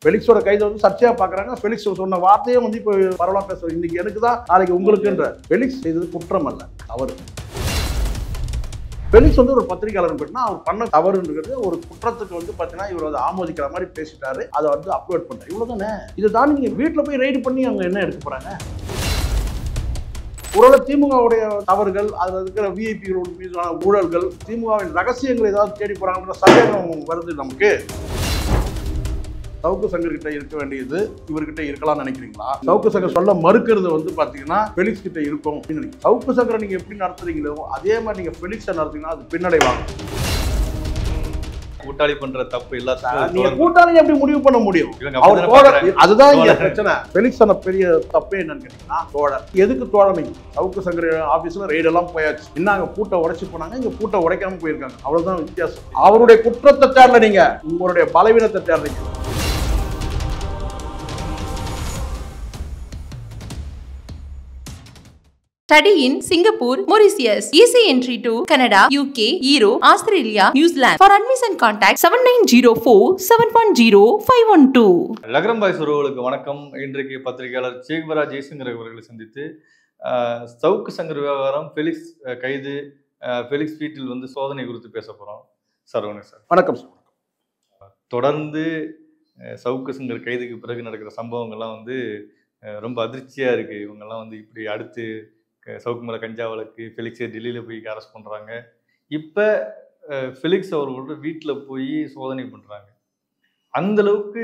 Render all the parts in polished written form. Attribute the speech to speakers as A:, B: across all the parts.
A: ஃபெலிக்ஸோட கைது வந்து சர்ச்சையா பாக்குறாங்க. ஃபெலிக்ஸ் சொன்ன வார்த்தையே வந்து இப்போ பரவலா பேசுறோம். இன்னைக்கு எனக்கு தான் நாளைக்கு உங்களுக்குன்ற. ஃபெலிக்ஸ் செய்தது குற்றம் அல்ல, தவறு. ஃபெலிக்ஸ் வந்து ஒரு பத்திரிகையாளர் அப்படின்னா அவர் பண்ண தவறுன்றது ஒரு குற்றத்துக்கு வந்து பார்த்தீங்கன்னா இவர் வந்து ஆமோதிக்கிற மாதிரி பேசிட்டாரு. அதை வந்து அப்லோட் பண்றாரு. இவ்வளவுதானே. இதை தாண்டி நீங்க வீட்டில் போய் ரைடு பண்ணி அவங்க என்ன எடுக்க போறாங்க? ஒருவேளை திமுகவுடைய தவறுகள், அதில் இருக்கிற விஐபிகளோட மீதான ஊழல்கள், திமுகவின் ரகசியங்கள் ஏதாவது தேடி போறாங்கன்ற சந்தேகம் வருது நமக்கு. சவுக்கு சங்கர் கிட்ட இருக்க வேண்டியது இவர்கிட்ட இருக்கலாம்னு நினைக்கிறீங்களா? சவுக்கு சங்கர் சொல்ல மறுக்கிறது வந்து பாத்தீங்கன்னா ஃபெலிக்ஸ் கிட்ட இருக்கும் அப்படின்னு நினைக்கிறீங்க. சவுக்கு சங்கரை நீங்க எப்படி நடத்துறீங்களோ அதே மாதிரி நீங்க ஃபெலிக்ஸை நடத்தீங்கன்னா அது பின்னடைவாங்க.
B: கூட்டாளி பண்ற தப்பு எல்லாத்தையும்
A: நீங்க கூட்டாளி எப்படி முடிவு பண்ண முடியும்? அதுதான் இங்க பிரச்சனை. ஃபெலிக்ஸ் சொன்ன பெரிய தப்பே என்னன்னு கேட்டீங்கன்னா தோழர். எதுக்கு தோழமை? சவுக்கு சங்கர் ஆபீஸ்ல ரெய்டு எல்லாம் போயாச்சு. இன்னாங்க பூட்டை உடைச்சு போனாங்க, இங்க பூட்டை உடைக்காம போயிருக்காங்க. அவ்வளவுதான் வித்தியாசம். அவருடைய குற்றத்தை தேடல, நீங்க உங்களுடைய பலவீனத்தை தேடுறீங்க.
C: Study in Singapore, Mauritius. Easy entry to Canada, UK, Europe, Australia, New Zealand. For admission contact 7904-710-512.
B: லகரம் பாய்ஸ் உறவுகளுக்கு வணக்கம். இன்றைக்கு பத்திரிகையாளர் சேகுவரா ஜெய்சங்கர் அவர்களை சந்தித்து சவுக்கு சங்கர் விவகாரம், ஃபெலிக்ஸ் கைது, ஃபெலிக்ஸ் வீட்டில் வந்து சோதனை குறித்து பேச போகிறோம். சார் வணக்கம் சார்.
A: வணக்கம் சார்.
B: தொடர்ந்து சவுக்கு சங்கர் கைதுக்கு பிறகு நடக்கிற சம்பவங்கள்லாம் வந்து ரொம்ப அதிர்ச்சியாக இருக்குது. இவங்கெல்லாம் வந்து இப்படி அடுத்து சவுக்கு மேலே கஞ்சா வழக்கு, ஃபெலிக்ஸை டெல்லியில் போய் அரெஸ்ட் பண்ணுறாங்க. இப்போ ஃபெலிக்ஸ் அவர்களோட வீட்டில் போய் சோதனை பண்ணுறாங்க. அந்தளவுக்கு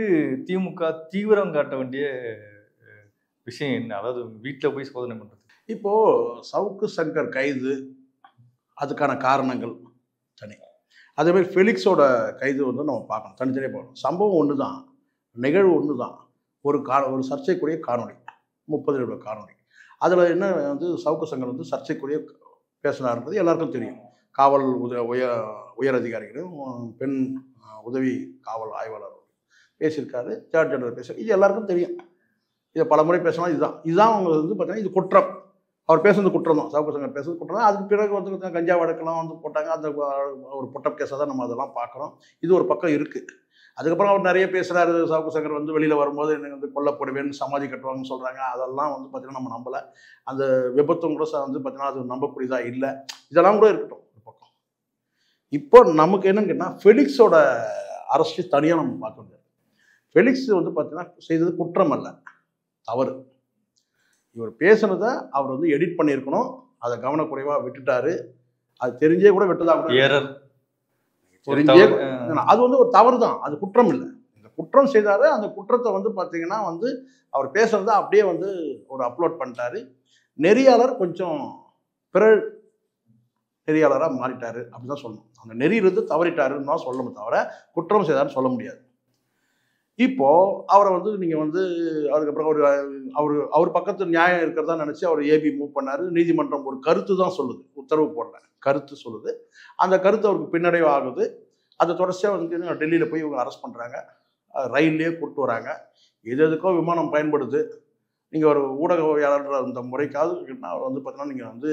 B: திமுக தீவிரம் காட்ட வேண்டிய விஷயம் என்ன? அதாவது வீட்டில் போய் சோதனை பண்ணுறது.
A: இப்போது சவுக்கு சங்கர் கைது, அதுக்கான காரணங்கள் தனி. அதேமாதிரி ஃபெலிக்ஸோட கைது வந்து நம்ம பார்க்கணும், தனித்தனியாக பார்க்கணும். சம்பவம் ஒன்று தான், நிகழ்வு ஒன்று தான். ஒரு சர்ச்சைக்குரிய காணொலி, 30 நிமிட காணொலி. அதில் என்ன வந்து சவுக்கு சங்கர் வந்து சர்ச்சைக்குரிய பேசினார்ன்றது எல்லாருக்கும் தெரியும். காவல் உயர் அதிகாரிகளும் பெண் உதவி காவல் ஆய்வாளர் பேசியிருக்காரு, ஜார்ஜ் ஜெனரல் பேசுகிறார். இது எல்லாருக்கும் தெரியும். இதை பல முறை பேசலாம். இதுதான் அவங்க வந்து பார்த்தீங்கன்னா இது குற்றம். அவர் பேசுறது குற்றம் தான், சவுக்கு சங்கர் பேசுறது குற்றம் தான். அதுக்கு பிறகு வந்து கஞ்சா வழக்கெல்லாம் வந்து போட்டாங்க. அந்த ஒரு புட்டப் கேஸாக தான் நம்ம அதெல்லாம் பார்க்குறோம். இது ஒரு பக்கம் இருக்குது. அதுக்கப்புறம் அவர் நிறைய பேசுகிறாரு. சவுக்கு சங்கர் வந்து வெளியில் வரும்போது எனக்கு வந்து கொல்லப்படுவேன்னு சமாதி கட்டுவாங்கன்னு சொல்கிறாங்க. அதெல்லாம் வந்து பார்த்திங்கன்னா நம்ம நம்பலை. அந்த விபத்தும் கூட வந்து பார்த்திங்கன்னா அது நம்பக்கூடியதாக இல்லை. இதெல்லாம் கூட இருக்கட்டும் ஒரு பக்கம். இப்போ நமக்கு என்னன்னு கேட்டால் ஃபெலிக்ஸோட அரெஸ்ட்டு தனியாக நம்ம பார்க்க முடியாது. ஃபெலிக்ஸ் வந்து பார்த்திங்கன்னா செய்தது குற்றம் அல்ல, தவறு. இவர் பேசுனதை அவர் வந்து எடிட் பண்ணியிருக்கணும். அதை கவனக்குறைவாக விட்டுட்டாரு. அது தெரிஞ்சே கூட விட்டதாக அது வந்து ஒரு தவறு தான், அது குற்றம் இல்லை. இந்த குற்றம் செய்தாரு. அந்த குற்றத்தை வந்து பார்த்தீங்கன்னா வந்து அவர் பேசுறத அப்படியே வந்து ஒரு அப்லோட் பண்ணிட்டாரு. நெறியாளர் கொஞ்சம் பிறர் நெறியாளராக மாறிட்டாரு அப்படிதான் சொல்லணும். அந்த நெறியிலிருந்து தவறிட்டாருன்னு தான் சொல்லணும், தவிர குற்றம் செய்தாருன்னு சொல்ல முடியாது. இப்போ அவரை வந்து நீங்கள் வந்து அதுக்கப்புறம் அவர் பக்கத்து நியாயம் இருக்கிறதா நினச்சி அவர் ஏபி மூவ் பண்ணார். நீதிமன்றம் ஒரு கருத்து தான் சொல்லுது, உத்தரவு போடல, கருத்து சொல்லுது. அந்த கருத்து அவருக்கு பின்னடைவு ஆகுது. அதை தொடர்ச்சியாக வந்து டெல்லியில் போய் இவங்க அரெஸ்ட் பண்ணுறாங்க, ரயில்லையே கூப்பிட்டு வராங்க. எதுக்கோ விமானம் பயன்படுது. நீங்கள் ஒரு ஊடகவியாளர் அந்த முறைக்காவது அவர் வந்து பார்த்தீங்கன்னா நீங்கள் வந்து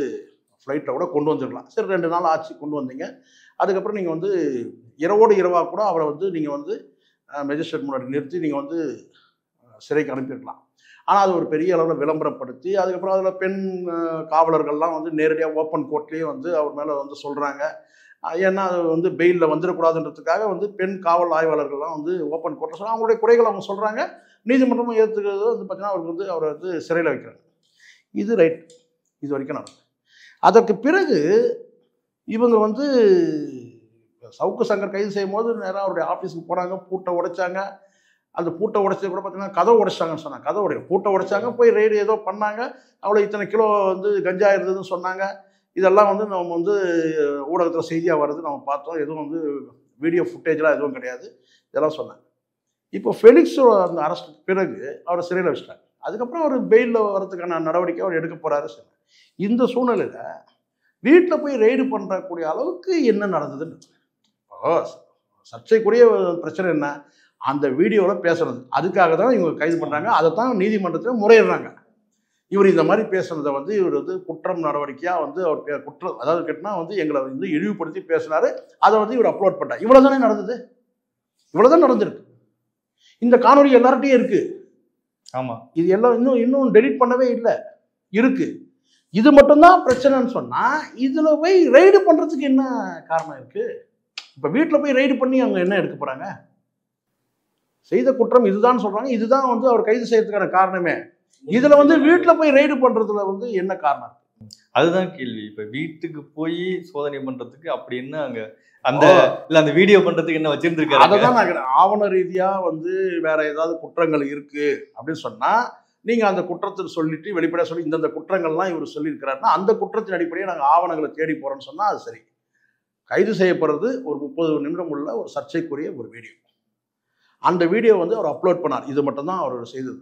A: ஃப்ளைட்டில் கூட கொண்டு வந்துடலாம். சரி, 2 நாள் ஆச்சு கொண்டு வந்தீங்க. அதுக்கப்புறம் நீங்கள் வந்து இரவோடு இரவாக கூட அவரை வந்து நீங்கள் வந்து மெஜிஸ்ட்ரேட் முன்னாடி நிறுத்தி நீங்கள் வந்து சிறைக்கு அனுப்பியிருக்கலாம். ஆனால் அது ஒரு பெரிய அளவில் விளம்பரப்படுத்தி அதுக்கப்புறம் அதில் பெண் காவலர்கள்லாம் வந்து நேரடியாக ஓப்பன் கோர்ட்லேயே வந்து அவர் மேலே வந்து சொல்கிறாங்க. ஏன்னா அது வந்து பெயிலில் வந்துடக்கூடாதுன்றதுக்காக வந்து பெண் காவல் ஆய்வாளர்கள்லாம் வந்து ஓப்பன் கோர்ட்டில் சொல்கிறாங்க. அவங்களுடைய குறைகள் அவங்க சொல்கிறாங்க. நீதிமன்றமும் ஏற்றுக்கிறது வந்து பார்த்தீங்கன்னா அவருக்கு வந்து அவரை வந்து சிறையில் வைக்கிறாங்க. இது ரைட், இது வரைக்கும் நடக்கும். அதற்கு பிறகு இவங்க வந்து சவுக்கு சங்கர் கைது செய்யும் போது நேராக அவருடைய ஆஃபீஸுக்கு போனாங்க, பூட்டை உடைச்சாங்க. அந்த பூட்டை உடைச்சது கூட பார்த்தீங்கன்னா கதவை உடைச்சாங்கன்னு சொன்னாங்க. கதவை உடைய பூட்டை உடைச்சாங்க, போய் ரெய்டு ஏதோ பண்ணாங்க. அவ்வளோ இத்தனை கிலோ வந்து கஞ்சா இருந்ததுன்னு சொன்னாங்க. இதெல்லாம் வந்து நம்ம வந்து ஊடகத்தில் செய்தியாக வருது, நம்ம பார்த்தோம். எதுவும் வந்து வீடியோ ஃபுட்டேஜ்லாம் எதுவும் கிடையாது. இதெல்லாம் சொன்னாங்க. இப்போ ஃபெலிக்ஸ் அந்த அரெஸ்ட்டுக்கு பிறகு அவரை சிறையில் வச்சுட்டாங்க. அதுக்கப்புறம் அவர் பெயிலில் வரதுக்கான நடவடிக்கை அவர் எடுக்க போகிறாரு. சரி, இந்த சூழ்நிலையில் வீட்டில் போய் ரெய்டு பண்ணுறக்கூடிய அளவுக்கு என்ன நடந்ததுன்னு சர்ச்சைக்குரிய பிரச்சனை என்ன? அந்த வீடியோவில் பேசுறது. அதுக்காக தான் இவங்க கைது பண்ணுறாங்க. அதை தான் நீதிமன்றத்தில் முறையிடுறாங்க. இவர் இந்த மாதிரி பேசுனதை வந்து இவர் வந்து குற்றம் நடவடிக்கையாக வந்து அவர் குற்றம், அதாவது கேட்டால் வந்து எங்களை வந்து இழிவுபடுத்தி பேசினாரு. அதை வந்து இவர் அப்லோட் பண்ணார். இவ்வளோ தானே நடந்தது, இவ்வளோ தான் நடந்திருக்கு. இந்த காணொலி எல்லார்ட்டையும் இருக்கு.
B: ஆமா.
A: இது எல்லாம் இன்னும் டெலீட் பண்ணவே இல்லை, இருக்கு. இது மட்டும்தான் பிரச்சனைன்னு சொன்னா இதுல போய் ரைடு பண்றதுக்கு என்ன காரணம் இருக்கு? இப்ப வீட்டுல போய் ரைடு பண்ணி அவங்க என்ன எடுக்க போறாங்க? செய்த குற்றம் இதுதான் சொல்றாங்க. இதுதான் வந்து அவர் கைது செய்யறதுக்கான காரணமே. இதுல வந்து வீட்டுல போய் ரைடு பண்றதுல வந்து என்ன காரணம்?
B: அதுதான் கேள்வி. இப்ப வீட்டுக்கு போய் சோதனை பண்றதுக்கு அப்படி என்ன அங்க அந்த இல்ல அந்த வீடியோ பண்றதுக்கு என்ன வச்சிருந்திருக்காரு?
A: அததான் நான் ஆவண ரீதியா வந்து வேற ஏதாவது குற்றங்கள் இருக்கு அப்படின்னு சொன்னா நீங்க அந்த குற்றத்தை சொல்லிட்டு வெளிப்படையா சொல்லி இந்த குற்றங்கள்லாம் இவர் சொல்லியிருக்கிறாருன்னா அந்த குற்றத்தின் அடிப்படையை நாங்கள் ஆவணங்களை தேடி போறோம்னு சொன்னா அது சரி. கைது செய்யப்படுறது ஒரு 30 நிமிடம் உள்ள ஒரு சர்ச்சைக்குரிய ஒரு வீடியோ. அந்த வீடியோ வந்து அவர் அப்லோட் பண்ணார். இது மட்டும்தான் அவர் செய்தது.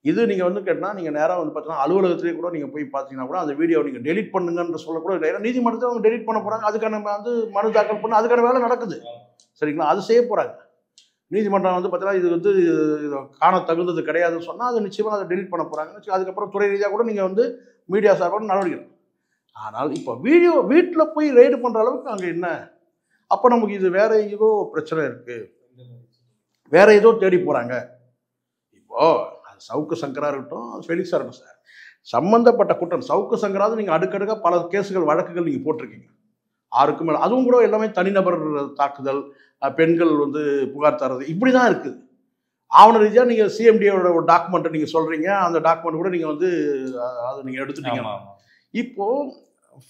A: இது நீங்கள் வந்து கேட்டால் நீங்கள் நேராக வந்து பார்த்தீங்கன்னா அலுவலகத்திலே கூட நீங்கள் போய் பார்த்தீங்கன்னா கூட அந்த வீடியோ நீங்கள் டெலிட் பண்ணுங்கன்ற சொல்லக்கூட இல்லை. ஏன்னா நீதிமன்றத்தை அவங்க டெலிட் பண்ண போகிறாங்க. அதுக்கான வந்து மனு தாக்கல் பண்ண அதுக்கான வேலை நடக்குது. சரிங்களா? அது செய்ய போகிறாங்க. நீதிமன்றம் வந்து பார்த்தீங்கன்னா இது வந்து காண தகுந்தது கிடையாதுன்னு சொன்னால் அது நிச்சயமாக அதை டெலிட் பண்ண போகிறாங்க. அதுக்கப்புறம் துறை ரீதியாக கூட நீங்கள் வந்து மீடியா சார்பாக நடவடிக்கை. ஆனால் இப்போ வீட்டில் போய் ரைடு பண்ணுற அளவுக்கு அங்கே என்ன? அப்போ நமக்கு இது வேற ஏதோ பிரச்சனை இருக்குது, வேற ஏதோ தேடி போகிறாங்க. இப்போ சவுக்கு சங்கரா இருக்கட்டும், ஃபெலிக்ஸாக இருக்கட்டும் சார், சம்பந்தப்பட்ட குற்றம் சவுக்கு சங்கராவது நீங்கள் அடுக்கடுக்காக பல கேஸுகள் வழக்குகள் நீங்கள் போட்டிருக்கீங்க. 6க்கு மேலே. அதுவும் கூட எல்லாமே தனிநபர் தாக்குதல், பெண்கள் வந்து புகார் தர்றது, இப்படி தான் இருக்குது. ஆவண ரீதியாக நீங்கள் சிஎம்டியோட ஒரு டாக்குமெண்ட்டை நீங்கள் சொல்கிறீங்க. அந்த டாக்குமெண்ட் கூட நீங்கள் வந்து அதை நீங்கள் எடுத்துட்டீங்க. இப்போது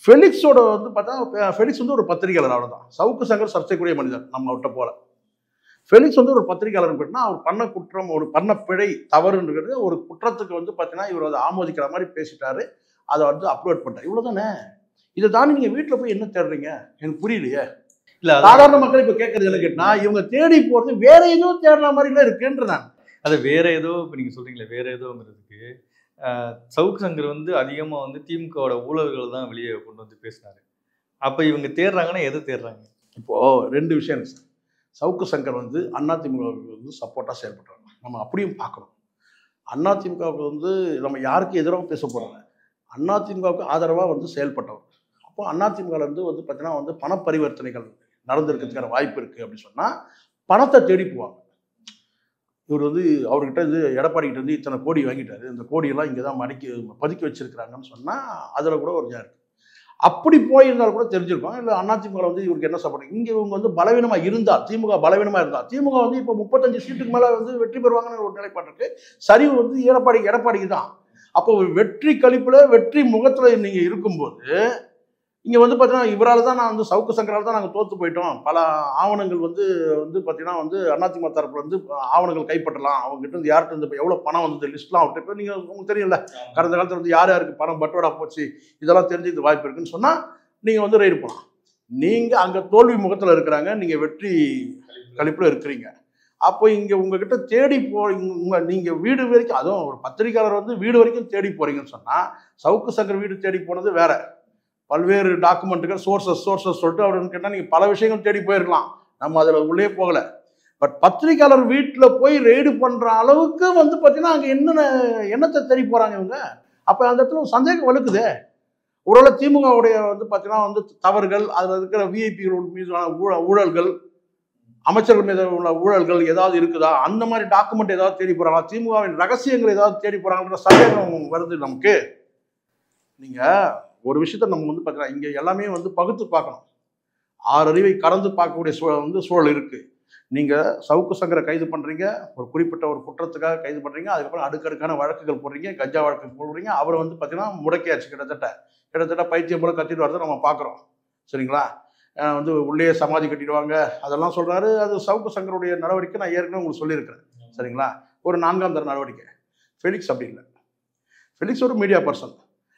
A: ஃபெலிக்ஸோட வந்து பார்த்தா ஃபெலிக்ஸ் வந்து ஒரு பத்திரிகையாளர், அவ்வளோதான். சவுக்கு சங்கர் சர்ச்சைக்குரிய மனிதர், நம்ம விட்ட போல. ஃபெலிக்ஸ் வந்து ஒரு பத்திரிகையாளர் கேட்டால் அவர் பண்ண குற்றம், ஒரு பண்ண பிழை தவறுன்றது ஒரு குற்றத்துக்கு வந்து பார்த்தீங்கன்னா இவர் அதை ஆமோதிக்கிற மாதிரி பேசிட்டாரு. அதை வந்து அப்லோட் பண்ணிட்டார். இவ்வளோ தானே. இதை தாண்டி நீங்கள் வீட்டில் போய் என்ன தேடுறீங்க? எனக்கு புரியலையே. இல்லை சாதாரண மக்கள் இப்போ கேட்கறது என்ன கேட்டா இவங்க தேடி போகிறது வேற ஏதோ தேடுற மாதிரிலாம் இருக்குன்ற நான்
B: அதை வேற ஏதோ இப்போ நீங்கள் சொல்கிறீங்களே வேற ஏதோங்கிறதுக்கு சவுக்கு சங்கர் வந்து அதிகமாக வந்து திமுகவோட ஊழல்கள் தான் வெளியே கொண்டு வந்து பேசினாரு. அப்போ இவங்க தேடுறாங்கன்னா எதை தேடுறாங்க? இப்போது 2 விஷயம் சார். சவுக்கு சங்கர் வந்து அதிமுகவுக்கு வந்து சப்போர்ட்டாக செயல்படுறாங்க. நம்ம அப்படியும் பார்க்கணும். அதிமுகவுக்கு வந்து நம்ம யாருக்கு எதிராக பேச போகிறாங்க, அதிமுகவுக்கு ஆதரவாக வந்து செயல்பட்டவர். அப்போ அதிமுகலேருந்து வந்து பார்த்தீங்கன்னா வந்து பண பரிவர்த்தனைகள் நடந்திருக்கிறதுக்கான வாய்ப்பு இருக்குது அப்படின்னு சொன்னால் பணத்தை தேடி போவாங்க. இவர் வந்து அவர்கிட்ட இது எடப்பாடிக்கிட்ட வந்து இத்தனை கோடி வாங்கிட்டாரு, இந்த கோடியெல்லாம் இங்கே தான் பதுக்கி வச்சிருக்கிறாங்கன்னு சொன்னால் அதில் கூட ஒரு இருக்குது. அப்படி போயிருந்தாலும் கூட தெரிஞ்சிருக்கும். இல்லை அதிமுக வந்து இவருக்கு என்ன சப்போர்ட், இங்கே இவங்க வந்து பலவீனமாக இருந்தால், திமுக பலவீனமாக இருந்தால், திமுக வந்து இப்போ 35 சீட்டுக்கு மேலே வந்து வெற்றி பெறுவாங்கன்னு ஒரு நிலைப்பாடு இருக்கு. சரிவு வந்து எடப்பாடிக்கு தான். அப்போ வெற்றி கழிப்பில் வெற்றி முகத்தில் நீங்கள் இருக்கும்போது இங்கே வந்து பார்த்தீங்கன்னா இவரால் தான் நான் வந்து சவுக்கு சங்கரால் தான் நாங்கள் தோற்று போயிட்டோம். பல ஆவணங்கள் வந்து பார்த்தீங்கன்னா வந்து அதிமுக தரப்பில் வந்து ஆவணங்கள் கைப்பற்றலாம், அவங்ககிட்ட இருந்து யார்கிட்ட இருந்து இப்போ எவ்வளோ பணம் வந்தது லிஸ்ட்லாம் அவர்கிட்ட இப்போ நீங்கள் உங்களுக்கு தெரியல கடந்த காலத்தில் வந்து யார் யாருக்கு பணம் பட்டுவாடா போச்சு இதெல்லாம் தெரிஞ்சுக்கிட்டு வாய்ப்பு இருக்குன்னு சொன்னால் நீங்கள் வந்து ரைடு போகலாம். நீங்கள் அங்கே தோல்வி முகத்தில் இருக்கிறாங்க, நீங்கள் வெற்றி கழிப்பில் இருக்கிறீங்க. அப்போ இங்கே உங்ககிட்ட தேடி நீங்கள் வீடு வரைக்கும், அதுவும் ஒரு பத்திரிகையாளர் வந்து வீடு வரைக்கும் தேடி போகிறீங்கன்னு சொன்னால் சவுக்கு சங்கர் வீடு தேடி போனது வேற. பல்வேறு டாக்குமெண்ட்டுகள் சோர்சஸ் சொல்லிட்டு அப்படின்னு கேட்டால் நீங்கள் பல விஷயங்கள் தேடி போயிருக்கலாம், நம்ம அதில் உள்ளே போகலை. பட் பத்திரிகையாளர் வீட்டில் போய் ரெய்டு பண்ணுற அளவுக்கு வந்து பார்த்தீங்கன்னா அங்கே என்னத்தை தேடி போகிறாங்க இவங்க. அப்போ அந்த இடத்துல ஒரு சந்தேகம் வலுக்குது. ஒருவேளை திமுகவுடைய வந்து பார்த்தீங்கன்னா வந்து தவறுகள், அதில் இருக்கிற விஐபிகள் மீதான ஊழல்கள், அமைச்சர்கள் மீது உள்ள ஊழல்கள் ஏதாவது இருக்குதா, அந்த மாதிரி டாக்குமெண்ட் ஏதாவது தேடி போகிறாங்களா, திமுகவின் ரகசியங்கள் ஏதாவது தேடி போகிறாங்கன்ற சந்தேகம் வருது நமக்கு. நீங்கள் ஒரு விஷயத்த நம்ம வந்து பார்த்தீங்கன்னா இங்கே எல்லாமே வந்து பகுத்து பார்க்கணும். 6 அறிவை கடந்து பார்க்கக்கூடிய சூழல் இருக்குது. நீங்கள் சவுக்கு சங்கரை கைது பண்ணுறீங்க, ஒரு குறிப்பிட்ட ஒரு குற்றத்துக்காக கைது பண்ணுறீங்க, அதுக்கப்புறம் அடுக்கடுக்கான வழக்குகள் போடுறீங்க, கஞ்சா வழக்கு போடுறீங்க. அவரை வந்து பார்த்தீங்கன்னா முடக்கியாச்சு, கிட்டத்தட்ட பைத்தியம் போல கத்திட்டு வரதை நம்ம பார்க்குறோம். சரிங்களா? வந்து உள்ளே சமாதி கட்டிடுவாங்க அதெல்லாம் சொல்கிறாரு. அது சவுக்கு சங்கருடைய நடவடிக்கை நான் ஏற்கனவே உங்களுக்கு சொல்லியிருக்கிறேன். சரிங்களா? ஒரு 4ஆம் தர நடவடிக்கை. ஃபெலிக்ஸ் அப்படி இல்லை. ஃபெலிக்ஸ் ஒரு மீடியா பர்சன்.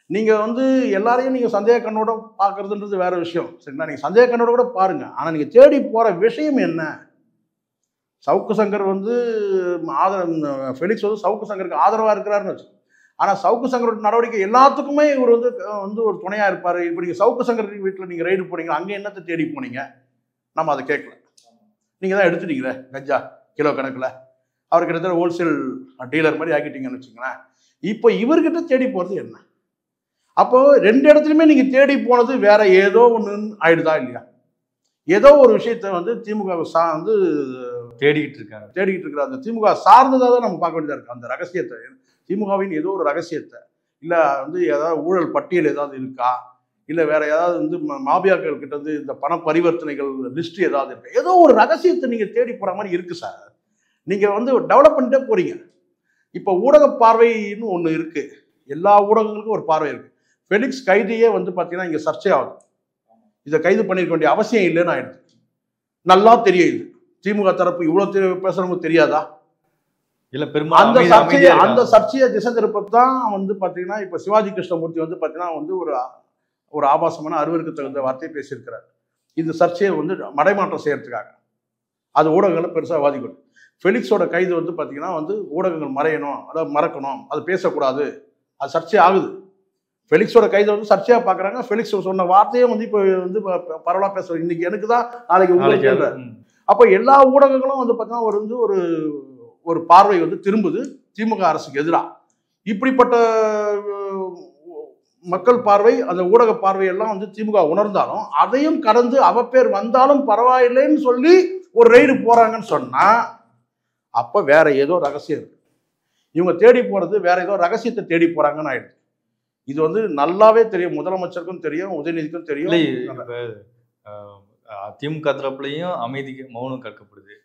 B: நீங்கள் வந்து எல்லாரையும் நீங்கள் சந்தேக கண்ணோட பார்க்குறதுன்றது வேற விஷயம். சரிங்களா? நீங்கள் சந்தேக கண்ணோட கூட பாருங்கள். ஆனால் நீங்கள் தேடி போகிற விஷயம் என்ன? சவுக்கு சங்கர் வந்து ஃபெலிக்ஸ் வந்து சவுக்கு சங்கருக்கு ஆதரவாக இருக்கிறாருன்னு வச்சு. ஆனால் சவுக்கு சங்கரோட நடவடிக்கை எல்லாத்துக்குமே இவர் வந்து ஒரு துணையாக இருப்பார். இப்போ நீங்கள் சவுக்கு சங்கர் வீட்டில் நீங்கள் ரைடு போனீங்க, அங்கே என்னத்தை தேடி போனீங்க? நம்ம அதை கேட்கல. நீங்கள் தான் எடுத்துட்டீங்களே கஞ்சா கிலோ கணக்கில். அவர் கிட்டத்தட்ட ஹோல்சேல் டீலர் மாதிரி ஆக்கிட்டீங்கன்னு வச்சுங்களேன். இப்போ இவர்கிட்ட தேடி போகிறது என்ன? அப்போ 2 இடத்துலையுமே நீங்கள் தேடி போனது வேற ஏதோ ஒன்று ஆயிடுதா இல்லையா? ஏதோ ஒரு விஷயத்த வந்து திமுக வந்து தேடிக்கிட்டு இருக்காங்க.
A: தேடிக்கிட்டு இருக்கிற அந்த திமுக சார்ந்ததாக தான் நம்ம பார்க்க வேண்டியதாக இருக்குது. அந்த ரகசியத்தை, திமுகவின் ஏதோ ஒரு ரகசியத்தை, இல்லை வந்து ஏதாவது ஊழல் பட்டியல் ஏதாவது இருக்கா, இல்லை வேற ஏதாவது வந்து மாபியாக்கள் கிட்ட வந்து இந்த பண பரிவர்த்தனைகள் லிஸ்ட் ஏதாவது இருக்கா, ஏதோ ஒரு ரகசியத்தை நீங்கள் தேடி போகிற மாதிரி இருக்குது சார். நீங்கள் வந்து டெவலப் பண்ணிட்டே போகிறீங்க. இப்போ ஊடக பார்வைன்னு ஒன்று இருக்குது, எல்லா ஊடகங்களுக்கும் ஒரு பார்வை இருக்குது. ஃபெலிக்ஸ் கைதியே வந்து பார்த்தீங்கன்னா இங்கே சர்ச்சை ஆகுது. இதை கைது பண்ணியிருக்க வேண்டிய அவசியம் இல்லைன்னு ஆயிடுது. நல்லா தெரியுது திமுக தரப்பு இவ்வளவு பேசுறவங்க தெரியாதா?
B: இல்ல பெரும்பாலும்
A: அந்த சர்ச்சையை திசை திருப்பத்தான் வந்து பாத்தீங்கன்னா இப்ப சிவாஜி கிருஷ்ணமூர்த்தி வந்து பாத்தீங்கன்னா வந்து ஒரு ஆபாசமான அருவருக்கு தகுந்த வார்த்தையை பேசியிருக்கிறார். இந்த சர்ச்சையை வந்து மடைமாற்றம் செய்யறதுக்காக அது ஊடகங்களை பெருசா வாதிக்கணும். ஃபெலிக்ஸோட கைது வந்து பாத்தீங்கன்னா வந்து ஊடகங்கள் மறையணும், அதாவது மறக்கணும், அது பேசக்கூடாது, அது சர்ச்சை ஆகுது. ஃபெலிக்ஸோட கைதை வந்து சர்ச்சையா பாக்குறாங்க. ஃபெலிக்ஸ் சொன்ன வார்த்தையும் வந்து இப்போ வந்து பரவலா பேசுறோம். இன்னைக்கு எனக்கு தான், நாளைக்கு உங்களுக்கு. அப்போ எல்லா ஊடகங்களும் வந்து பார்த்தீங்கன்னா ஒரு பார்வை வந்து திரும்புது திமுக அரசுக்கு எதிராக. இப்படிப்பட்ட மக்கள் பார்வை, அந்த ஊடக பார்வையெல்லாம் வந்து திமுக உணர்ந்தாலும் அதையும் கடந்து அவப்பேர் வந்தாலும் பரவாயில்லைன்னு சொல்லி ஒரு ரெய்டு போறாங்கன்னு சொன்னா அப்ப வேற ஏதோ ரகசியம் இருக்கு. இவங்க தேடி போறது வேற ஏதோ ரகசியத்தை தேடி போறாங்கன்னு ஆயிடுச்சு. இது வந்து நல்லாவே தெரியும், முதலமைச்சருக்கும் தெரியும், உதயநிதிக்கும் தெரியும்.
B: திமுக தரப்புலையும் அமைதிக்கு மௌனம் காக்கப்படுது,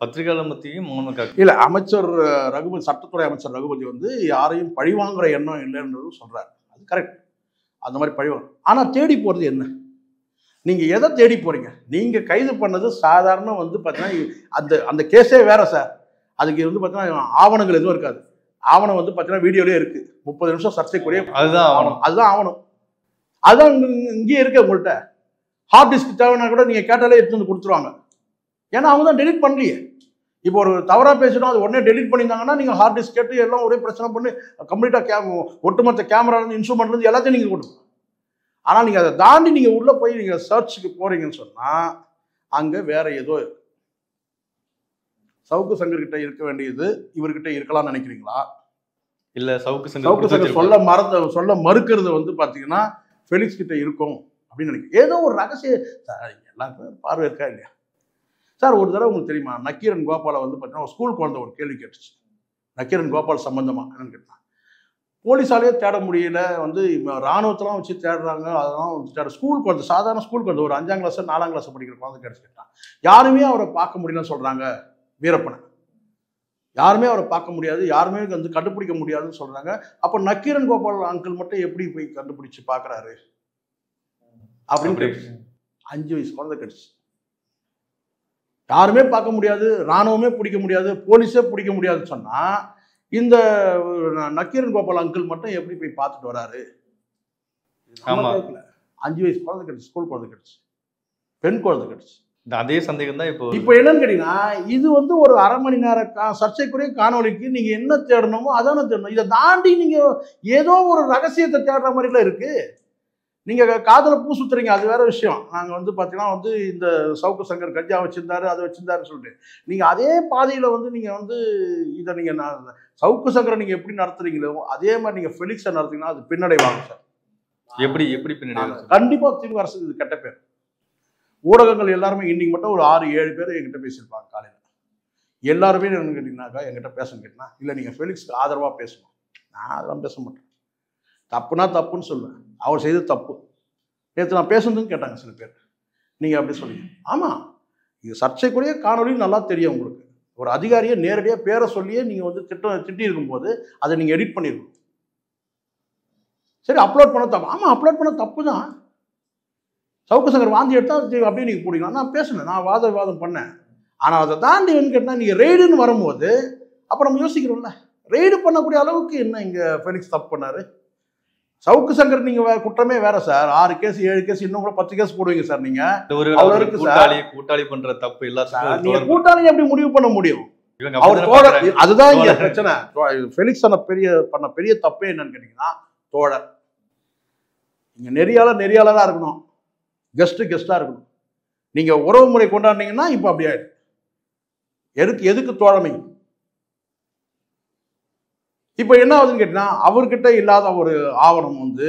B: பத்திரிகையாளர் மத்தியும் மௌனம் காக்க.
A: இல்ல, அமைச்சர் ரகுபதி, சட்டத்துறை அமைச்சர் ரகுபதி வந்து யாரையும் பழிவாங்குற எண்ணம் இல்லைன்றது சொல்றாரு. அது கரெக்ட், அந்த மாதிரி பழிவாங்க. ஆனா தேடி போறது என்ன? நீங்க எதை தேடி போறீங்க? நீங்க கைது பண்ணது சாதாரண வந்து பார்த்தீங்கன்னா அந்த கேஸே வேற சார். அதுக்கு வந்து பார்த்தீங்கன்னா ஆவணங்கள் எதுவும் இருக்காது. ஆவணம் வந்து பார்த்தீங்கன்னா வீடியோலேயே இருக்கு. 30 நிமிஷம் சர்ச்சைக்குரிய
B: அதுதான் ஆவணம்.
A: அதுதான் இங்கேயே இருக்கு. உங்கள்கிட்ட ஹார்ட் டிஸ்க் தேவைன்னா கூட நீங்க கேட்டாலே எடுத்து வந்து கொடுத்துருவாங்க. ஏன்னா அவங்க தான் டெலிட் பண்ணலையே. இப்போ ஒரு தவறா பேசிட்டோம், அது உடனே டெலிட் பண்ணியிருந்தாங்கன்னா நீங்க ஹார்ட் டிஸ்க் கேட்டு எல்லாம் ஒரே பிரச்சனை பண்ணி கம்ப்ளீட்டா ஒட்டுமொத்த கேமராலேருந்து இன்ஸ்ட்ருமெண்ட்லேருந்து எல்லாத்தையும் நீங்க கொடுக்கணும். ஆனால் நீங்க அதை தாண்டி நீங்க உள்ள போய் நீங்க சர்ச்சுக்கு போறீங்கன்னு சொன்னா அங்க வேற ஏதோ இருக்கு. சவுக்கு சங்கர் கிட்ட இருக்க வேண்டியது இவர்கிட்ட இருக்கலாம்னு நினைக்கிறீங்களா?
B: இல்ல, சவுக்கு
A: சங்கர் சொல்ல மறுக்கிறது வந்து பாத்தீங்கன்னா ஃபெலிக்ஸ் கிட்ட இருக்கும் அப்படின்னு நினைக்கிறேன். ஏதோ ஒரு ரகசிய எல்லாருக்கும் பார்வை இருக்கா இல்லையா சார்? ஒரு தடவை உங்களுக்கு தெரியுமா, நக்கீரன் கோபாலை வந்து பார்த்தீங்கன்னா ஸ்கூல் குழந்தை ஒரு கேள்வி கேட்டுச்சு. நக்கீரன் கோபால் சம்பந்தமா என்னன்னு கேட்டான். போலீஸாலேயே தேட முடியல, வந்து ராணுவத்தெல்லாம் வச்சு தேடுறாங்க, அதெல்லாம் வந்து தேட. ஸ்கூல் குழந்தை, சாதாரண ஸ்கூல் குழந்தை, ஒரு 5ஆம் கிளாஸ் 4ஆம் கிளாஸ் படிக்கிற குழந்தை கேட்டு கேட்டான். யாருமே அவரை பார்க்க முடியலன்னு சொல்றாங்க. வீரப்பனை யாருமே அவரை பார்க்க முடியாது, யாருமே வந்து கண்டுபிடிக்க முடியாதுன்னு சொல்றாங்க. அப்போ நக்கீரன் கோபால் அங்கிள் மட்டும் எப்படி போய் கண்டுபிடிச்சு பார்க்கறாரு அப்படின்னு 5 வயசு குழந்தை கேட்டுச்சு. யாருமே பார்க்க முடியாது, ராணுவமே பிடிக்க முடியாது, போலீஸே பிடிக்க முடியாதுன்னு சொன்னா இந்த நக்கீரன் கோபால் அங்கிள் மட்டும் எப்படி போய் பார்த்துட்டு வராரு? 5 வயசு குழந்தை கிடைச்சு, ஸ்கூல் குழந்தை கிடைச்சு, பெண் குழந்தை கிடைச்சு.
B: அதே சந்தேகம் தான் இப்போ
A: என்னன்னு கேட்டீங்கன்னா, இது வந்து ஒரு அரை மணி நேர சர்ச்சைக்குரிய காணொலிக்கு நீங்க என்ன தேடணுமோ அதானே தேடணும். இதை தாண்டி நீங்க ஏதோ ஒரு ரகசியத்தை தேடுற மாதிரிலாம் இருக்கு. நீங்க காதல பூ சுத்துறீங்க, அது வேற விஷயம். நாங்க வந்து பாத்தீங்கன்னா வந்து இந்த சவுக்கு சங்கர் கஞ்சா வச்சிருந்தாரு, அதை வச்சிருந்தாருன்னு சொல்லிட்டு நீங்க அதே பாதையில வந்து நீங்க வந்து இதை நீங்க சவுக்கு சங்கரை நீங்க எப்படி நடத்துறீங்களோ அதே மாதிரி நீங்க ஃபெலிக்ஸை நடத்தீங்கன்னா அது பின்னடைவாங்க சார்.
B: எப்படி பின்னடைவாங்க?
A: கண்டிப்பா திமுக அரசு இது கெட்ட பேர். ஊடகங்கள் எல்லாருமே இன்னைக்கு மட்டும் ஒரு 6-7 பேர் என்கிட்ட பேசியிருப்பாங்க காலையில். எல்லாருமே என்னன்னு கேட்டீங்கன்னாக்கா என்கிட்ட பேசணும் கேட்டீங்கன்னா, இல்லை நீங்கள் ஃபெலிக்ஸ்க்கு ஆதரவாக பேசணும். நான் அதெல்லாம் பேச மாட்டேன். தப்புனா தப்புன்னு சொல்லுவேன். அவர் செய்து தப்பு. நேற்று நான் பேசுனதுன்னு கேட்டாங்க சில பேர். நீங்கள் அப்படி சொல்லுங்க. ஆமாம், இது சர்ச்சைக்குரிய காணொலி நல்லா தெரியும் உங்களுக்கு. ஒரு அதிகாரியை நேரடியாக பேரை சொல்லியே நீங்கள் வந்து திட்டி இருக்கும்போது அதை நீங்கள் எடிட் பண்ணிருக்கணும். சரி, அப்லோட் பண்ண தப்பு. ஆமாம், அப்லோட் பண்ண தப்பு தான். சவுக்கு சங்கர் வாந்தி எடுத்தால் அப்படியே நீங்கள் பிடிக்கலாம். நான் பேசினேன், நான் விவாதம் பண்ணேன். ஆனால் அதை தாண்டி வந்து கேட்டால் நீங்கள் ரெய்டுன்னு வரும்போது அப்போ நம்ம யோசிக்கிறோம்ல, ரெய்டு பண்ணக்கூடிய அளவுக்கு என்ன இங்கே ஃபெலிக்ஸ் தப்பு பண்ணாரு? சவுக்கு சங்கர் நீங்கள் குற்றமே வேற சார். 6 கேஸ் 7 கேஸ் இன்னும் கூட 10 கேஸ் போடுவீங்க சார். நீங்கள்
B: கூட்டாளி பண்ற தப்பு இல்ல சார்.
A: நீங்க கூட்டாளி எப்படி முடிவு பண்ண முடியும்? அவர் தோழர். அதுதான் இங்க பிரச்சனை. ஃபெலிக்ஸ் பண்ண பெரிய தப்பே என்னன்னு கேட்டீங்கன்னா, தோழர். நீங்க நெறியாளரா இருக்கணும், கெஸ்டா இருக்கணும். நீங்க உறவு முறை கொண்டாடுனீங்கன்னா இப்ப அப்படி ஆயிடும். எதுக்கு தோழமை? இப்ப என்ன ஆகுதுன்னு கேட்டீங்கன்னா, அவர்கிட்ட இல்லாத ஒரு ஆவணம் வந்து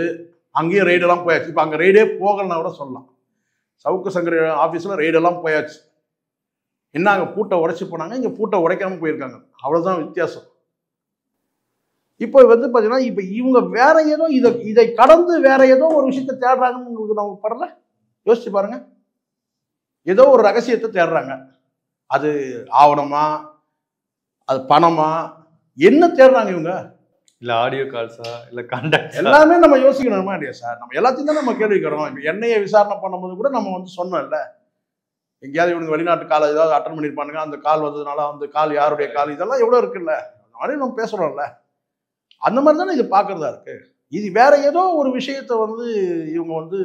A: அங்கேயும் ரெய்டெல்லாம் போயாச்சு. இப்ப அங்க ரெய்டே போகலன்னா கூட சொல்லலாம். சவுக்கு சங்கர் ஆபீஸ்ல ரெய்டெல்லாம் போயாச்சு. என்ன அங்கே பூட்டை உடைச்சி போனாங்க, இங்கே பூட்டை உடைக்காமல் போயிருக்காங்க. அவ்வளோதான் வித்தியாசம். இப்போ வந்து பார்த்தீங்கன்னா இப்போ இவங்க வேற ஏதோ இதை கடந்து வேற ஏதோ ஒரு விஷயத்தை தேடுறாங்கன்னு உங்களுக்கு நமக்கு படல. யோசிச்சு பாருங்க. ஏதோ ஒரு ரகசியத்தை தேடுறாங்க. அது ஆவணமா, அது பணமா, என்ன தேடுறாங்க இவங்க?
B: இல்ல ஆடியோ கால்ஸா, இல்ல கான்டாக்ட்,
A: எல்லாமே நம்ம யோசிக்கணுமா இல்லையா சார்? நம்ம எல்லாத்தையும் தான் நம்ம கேள்வி கேட்கறோம். இப்போ என்னைய விசாரணை பண்ணும்போது கூட நம்ம வந்து சொன்னோம்ல, எங்கேயாவது இவனுக்கு வெளிநாட்டு கால் ஏதாவது அட்டன் பண்ணியிருப்பானுங்க, அந்த கால் வந்ததுனால அந்த கால் யாருடைய கால், இதெல்லாம் எவ்வளோ இருக்குல்ல, அந்த மாதிரி நம்ம பேசுகிறோம்ல. அந்த மாதிரி தானே இது பார்க்குறதா இருக்கு. இது வேற ஏதோ ஒரு விஷயத்த வந்து இவங்க வந்து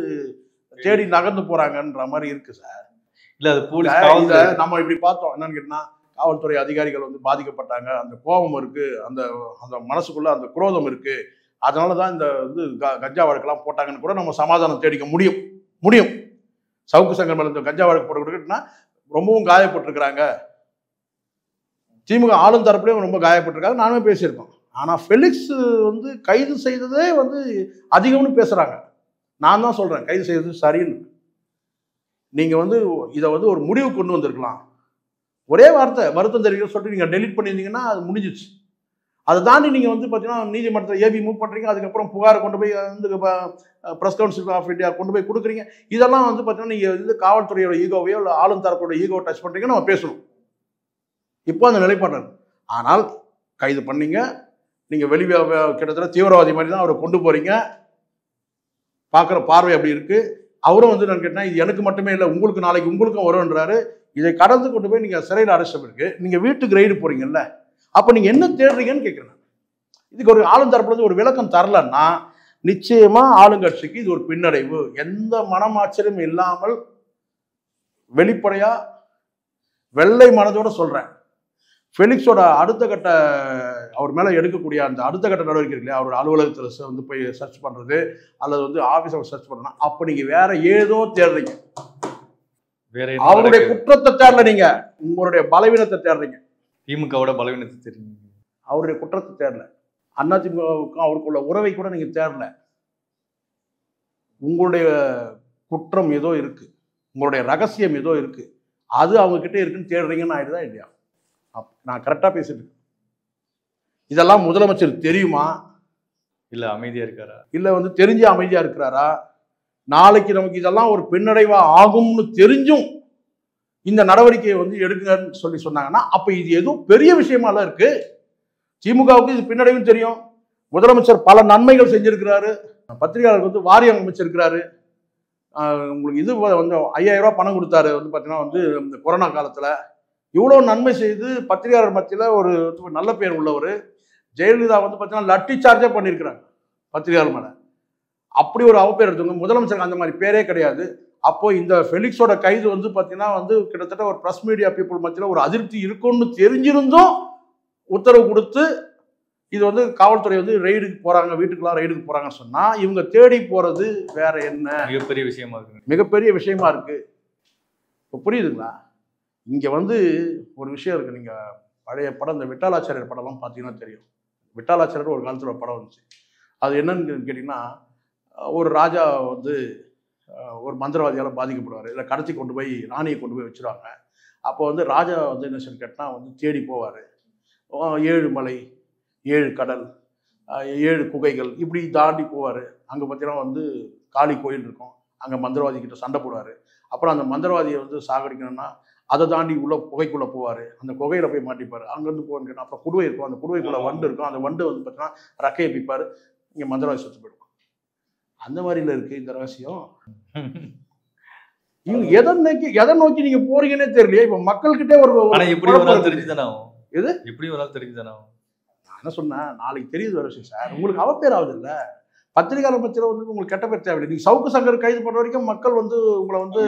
A: தேடி நகர்ந்து போறாங்கன்ற மாதிரி இருக்கு சார்.
B: இல்ல அது போலீஸ்
A: நம்ம இப்படி பார்த்தோம். என்னன்னு கேட்டா, காவல்துறை அதிகாரிகள் வந்து பாதிக்கப்பட்டாங்க, அந்த கோபம் இருக்கு, அந்த அந்த மனசுக்குள்ள அந்த குரோதம் இருக்கு, அதனாலதான் இந்த வந்து கஞ்சா வழக்கெல்லாம் போட்டாங்கன்னு கூட நம்ம சமாதானம் தேடிக்க முடியும். சவுக்கு சங்கர் மேல இந்த கஞ்சா வழக்கு போட்டுக்கிட்டுனா ரொம்பவும் காயப்பட்டிருக்கிறாங்க. திமுக ஆளும் தரப்புலையும் ரொம்ப காயப்பட்டிருக்காங்க, நானுமே பேசியிருக்கோம். ஆனா ஃபெலிக்ஸ் வந்து கைது செய்ததே வந்து அதிகம்னு பேசுறாங்க. நான் தான் சொல்றேன் கைது செய்தது சரின்னு. நீங்க வந்து இதை வந்து ஒரு முடிவு கொண்டு வந்திருக்கலாம். ஒரே வார்த்தை வருத்தம் தெரிவிக்க சொல்லிட்டு நீங்க டெலிட் பண்ணியிருந்தீங்கன்னா அது முடிஞ்சிச்சு. அதை தாண்டி நீங்க வந்து பார்த்தீங்கன்னா நீதிமன்றத்தை ஏபி மூவ் பண்றீங்க, அதுக்கப்புறம் புகார் கொண்டு போய் வந்து பிரஸ் கவுன்சில் ஆஃப் இந்தியா கொண்டு போய் கொடுக்குறீங்க. இதெல்லாம் வந்து பார்த்தீங்கன்னா நீங்க வந்து காவல்துறையோட ஈகோவையோ இல்லை ஆளும் தரப்போட ஈகோவை டச் பண்றீங்கன்னு நம்ம பேசணும். இப்போ அந்த நிலைப்பாடு. ஆனால் கைது பண்ணீங்க, நீங்க வெளியே கிட்டத்தட்ட தீவிரவாதி மாதிரி தான் அவரை கொண்டு போறீங்க. பார்க்குற பார்வை அப்படி இருக்கு. அவரும் வந்து நான் கேட்டேன், இது எனக்கு மட்டுமே இல்லை, உங்களுக்கு நாளைக்கு உங்களுக்கும் வரும்ன்றாரு. இதை கடந்து கொண்டு போய் நீங்க சிறையில் அடைச்ச பிறகு நீங்க வீட்டுக்கு ரைடு போறீங்கல்ல, அப்ப நீங்க என்ன தேடுறீங்கன்னு கேட்கிறேன். இதுக்கு ஒரு ஆளும் தரப்புல ஒரு விளக்கம் தரலன்னா நிச்சயமா ஆளுங்கட்சிக்கு இது ஒரு பின்னடைவு. எந்த மனமாச்சரியம் இல்லாமல் வெளிப்படையா வெள்ளை மனதோட சொல்றேன், ஃபெலிக்ஸோட அடுத்த கட்ட அவர் மேல எடுக்கக்கூடிய அந்த அடுத்த கட்ட நடவடிக்கை இல்லையா, அவரோட அலுவலகத்தில் வந்து போய் சர்ச் பண்றது அல்லது வந்து ஆபீஸை சர்ச் பண்ணணும், அப்ப நீங்க வேற ஏதோ தேடுறீங்க. அவருடைய குற்றத்தை தேடல, நீங்க உங்களுடைய பலவீனத்தை தேடுறீங்க.
B: திமுகவோட பலவீனத்தை தெரியுங்க.
A: அவருடைய குற்றத்தை தேடல, அதிமுகவுக்கும் அவருக்குள்ள உறவை கூட நீங்க தேடல. உங்களுடைய குற்றம் ஏதோ இருக்கு, உங்களுடைய ரகசியம் ஏதோ இருக்கு, அது அவங்க கிட்ட இருக்குன்னு தேடுறீங்கன்னு ஆயிடுதா இல்லையா? நான் கரெக்டா பேசிட்டு இருக்கேன். இதெல்லாம் முதலமைச்சர் தெரியுமா?
B: இல்ல அமைதியா இருக்காரா? இல்ல
A: வந்து தெரிஞ்சு அமைதியா இருக்கிறாரா? நாளைக்கு நமக்கு இதெல்லாம் ஒரு பின்னடைவா ஆகும்னு தெரிஞ்சும் இந்த நடவடிக்கையை வந்து எடுங்கன்னு சொன்னாங்கன்னா அப்ப இது எதுவும் பெரிய விஷயமாலாம் இருக்கு. திமுகவுக்கு இது பின்னடைவும் தெரியும். முதலமைச்சர் பல நன்மைகள் செஞ்சிருக்கிறாரு, பத்திரிகையாளருக்கு வந்து வாரியம் அமைச்சிருக்கிறாரு. உங்களுக்கு இது வந்து 5000 ரூபாய் பணம் கொடுத்தாரு வந்து பார்த்தீங்கன்னா வந்து இந்த கொரோனா காலத்துல இவ்வளோ நன்மை செய்து பத்திரிகையாளர் மத்தியில் ஒரு நல்ல பேர் உள்ளவர். ஜெயலலிதா வந்து பார்த்தீங்கன்னா லட்டி சார்ஜே பண்ணியிருக்கிறாங்க பத்திரிகையாளர் மேலே. அப்படி ஒரு அவப்பேர் எடுத்தவங்க. முதலமைச்சருக்கு அந்த மாதிரி பேரே கிடையாது. அப்போ இந்த ஃபெலிக்ஸோட கைது வந்து பார்த்தீங்கன்னா வந்து கிட்டத்தட்ட ஒரு ப்ரெஸ் மீடியா பீப்புள் மத்தியில் ஒரு அதிருப்தி இருக்கும்னு தெரிஞ்சிருந்தும் உத்தரவு கொடுத்து இது வந்து காவல்துறை வந்து ரெய்டுக்கு போறாங்க, வீட்டுக்குலாம் ரெய்டுக்கு போறாங்கன்னு சொன்னா இவங்க தேடி போறது வேற என்ன
B: மிகப்பெரிய விஷயமா இருக்கு.
A: மிகப்பெரிய விஷயமா இருக்கு. இப்போ புரியுதுங்களா? இங்க வந்து ஒரு விஷயம் இருக்கு. நீங்க பழைய படம், இந்த விட்டாலாச்சாரியர் படம்லாம் பார்த்தீங்கன்னா தெரியும். விட்டாலாச்சாரியர் ஒரு காலத்தில் ஒரு படம் வந்துச்சு. அது என்னன்னு கேட்டிங்கன்னா, ஒரு ராஜா வந்து ஒரு மந்திரவாதியால் பாதிக்கப்படுவார், இல்லை கடத்தி கொண்டு போய் ராணியை கொண்டு போய் வச்சுருவாங்க. அப்போ வந்து ராஜா வந்து என்ன சொல்லி கேட்டால் வந்து தேடி போவார். 7 மலை, 7 கடல், 7 குகைகள் இப்படி தாண்டி போவார். அங்கே பார்த்தீங்கன்னா வந்து காளி கோயில் இருக்கும், அங்கே மந்திரவாதி கிட்ட சண்டை போடுவார். அப்புறம் அந்த மந்திரவாதியை வந்து சாகடிக்கணும்னா அதை தாண்டி உள்ள குகைக்குள்ளே போவார். அந்த குகையில் போய் மாட்டிப்பார். அங்கேருந்து போகணும்னு கேட்டால் அப்புறம் குடுவை இருக்கும், அந்த குடுவைக்குள்ளே வண்டு இருக்கும், அந்த வண்டு வந்து பார்த்தீங்கன்னா ரக்கையை பிப்பார், இங்கே மந்திரவாதி சுற்று போயிடுவான். அந்த மாதிரில இருக்கு இந்த ரகசியம். இவங்க எதை நோக்கி நீங்க போறீங்கன்னே தெரியலையே. இப்ப மக்கள்கிட்டே ஒரு
B: தெரிஞ்சுதானே இது எப்படி தெரிஞ்சுதானே
A: நான் என்ன சொன்னேன், நாளைக்கு தெரியுது ஒரு விஷயம் சார். உங்களுக்கு அவப்பேர் ஆகுது இல்ல, பத்திரிகையாளர் பத்திரிகை வந்து உங்களுக்கு கெட்ட பேர் தேவையில்லை. நீங்க சவுக்கு சங்கர் கைது பண்ற வரைக்கும் மக்கள் வந்து உங்களை வந்து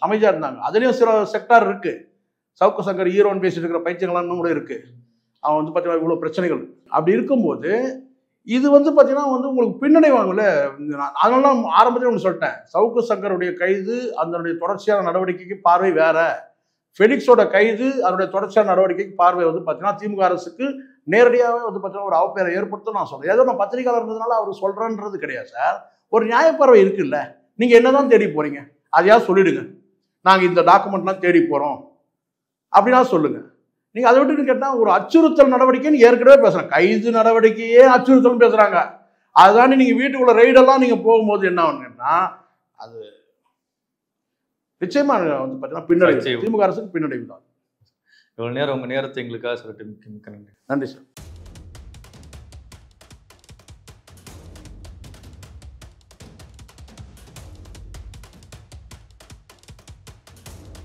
A: அமைதியா இருந்தாங்க. அதுலயும் சில செக்டார் இருக்கு. சவுக்கு சங்கர் ஹீரோன்னு பேசிட்டு இருக்கிற பைத்தியங்களாம் கூட இருக்கு. அவன் வந்து பார்த்தீங்கன்னா இவ்வளோ பிரச்சனைகள். அப்படி இருக்கும்போது இது வந்து பார்த்தீங்கன்னா வந்து உங்களுக்கு பின்னடைவாங்கல்ல. அதனால ஆரம்பத்தில் ஒன்று சொல்லிட்டேன், சவுக்கு சங்கருடைய கைது அதனுடைய தொடர்ச்சியான நடவடிக்கைக்கு பார்வை வேற, ஃபெலிக்ஸோட கைது அதனுடைய தொடர்ச்சியான நடவடிக்கைக்கு பார்வை வந்து பார்த்தீங்கன்னா திமுக அரசுக்கு நேரடியாகவே வந்து பார்த்தீங்கன்னா ஒரு அவப்பேரை ஏற்படுத்தும் நான் சொல்றேன். ஏதோ நான் பத்திரிகையாளர் இருந்ததுனால அவர் சொல்றேன்றது கிடையாது சார். ஒரு நியாயப்பார்வை இருக்குல்ல. நீங்க என்னதான் தேடி போறீங்க, அதையாவது சொல்லிடுங்க. நாங்கள் இந்த டாக்குமெண்ட்லாம் தேடி போறோம், அப்படின்னா சொல்லுங்க. நீங்க அதை விட்டு கேட்டா ஒரு அச்சுறுத்தல் நடவடிக்கைன்னு ஏற்கனவே பேசுறாங்க. கைது நடவடிக்கையே அச்சுறுத்தல் பேசுறாங்க. அதுதாண்டி நீங்க வீட்டுக்குள்ள ரெய்டெல்லாம் நீங்க போகும்போது என்ன ஆகுங்கன்னா அது நிச்சயமா வந்து பார்த்தீங்கன்னா பின்னடைவு, திமுக அரசுக்கு பின்னடைவு தான்.
B: இவ்வளவு நேரம் உங்க நேரத்தை எங்களுக்காக சொல்லிட்டு மிக்க நன்றி.
A: நன்றி சார்.